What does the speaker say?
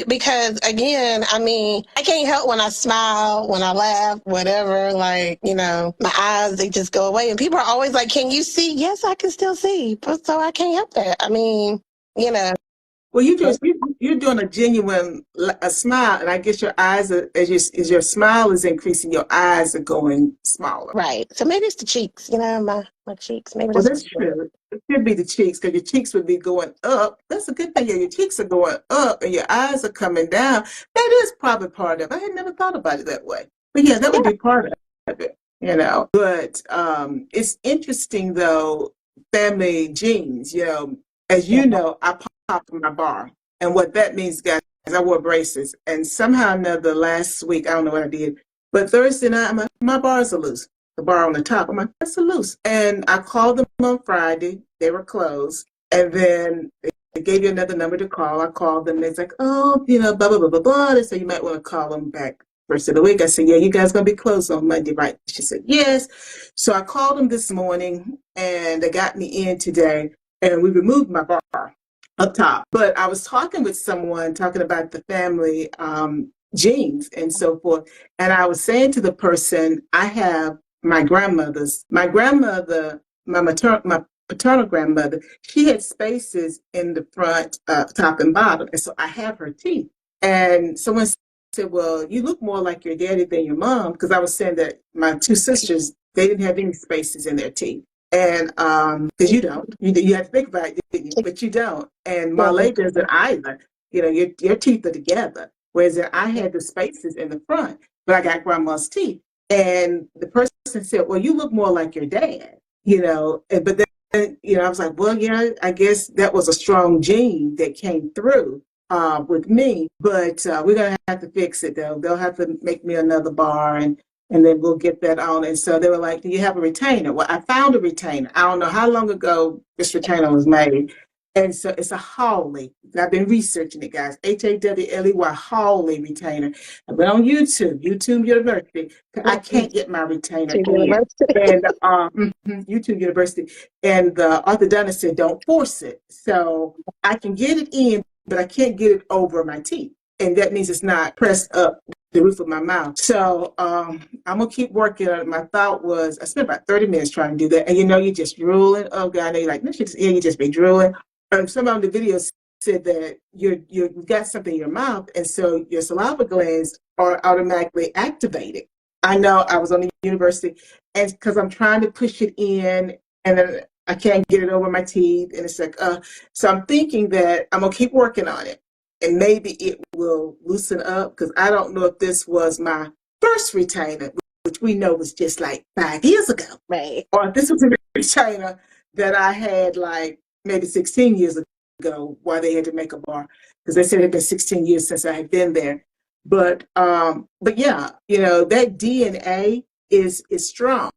Because again, I mean, I can't help when I smile, when I laugh, whatever, like, my eyes, they just go away. And people are always like, can you see? Yes, I can still see. But so I can't help that. I mean, you know. Well, you're doing a genuine a smile, and I guess your eyes are as your smile is increasing, your eyes are going smaller. Right. So maybe it's the cheeks, my cheeks. Maybe Well, that's that's what it is. true. It could be the cheeks because your cheeks would be going up. That's a good thing. Yeah, your cheeks are going up and your eyes are coming down. That is probably part of it. I had never thought about it that way. But yeah, that would be part of it. But it's interesting though, family genes, as Yeah. you know, I popped my bar. And what that means, guys, is I wore braces. And somehow or another last week, I don't know what I did, but Thursday night, I'm like, my bars are loose, the bar on the top. I'm like, that's a loose. And I called them on Friday. They were closed. And then they gave you another number to call. I called them. They're like, oh, blah, blah, blah, blah, blah. They said, you might want to call them back first of the week. I said, yeah, you guys going to be closed on Monday, right? She said, yes. So I called them this morning and they got me in today and we removed my bar up top. But I was talking with someone talking about the family genes and so forth. And I was saying to the person, I have my grandmother, my paternal grandmother, she had spaces in the front, top and bottom. And so I have her teeth. And someone said, well, you look more like your daddy than your mom. Because I was saying that my two sisters, they didn't have any spaces in their teeth. And because you don't, you have to think about it, didn't you? But you don't. And Marley doesn't either. Your teeth are together. Whereas I had the spaces in the front, but I got grandma's teeth. And the person said, well, you look more like your dad, but then, I was like, well, yeah, I guess that was a strong gene that came through with me, but we're going to have to fix it though. They'll have to make me another bar and then we'll get that on. And so they were like, do you have a retainer? Well, I found a retainer. I don't know how long ago this retainer was made. And so it's a Hawley. I've been researching it, guys. Hawley Hawley retainer. I've been on YouTube University. I can't get my retainer in. And YouTube University. And the orthodontist said, don't force it. So I can get it in, but I can't get it over my teeth. And that means it's not pressed up the roof of my mouth. So I'm going to keep working on it. My thought was, I spent about 30 minutes trying to do that. And you're just drooling. Oh, God, you're like, no, you just be drooling. Some of the videos said that you've got something in your mouth, and so your saliva glands are automatically activated. I know I was on the university, and because I'm trying to push it in, and then I can't get it over my teeth, and it's like, so I'm thinking that I'm gonna keep working on it, and maybe it will loosen up, because I don't know if this was my first retainer, which we know was just like 5 years ago, Right. or if this was a retainer that I had like maybe 16 years ago, why they had to make a bar, because they said it had been 16 years since I had been there. But yeah, that DNA is strong.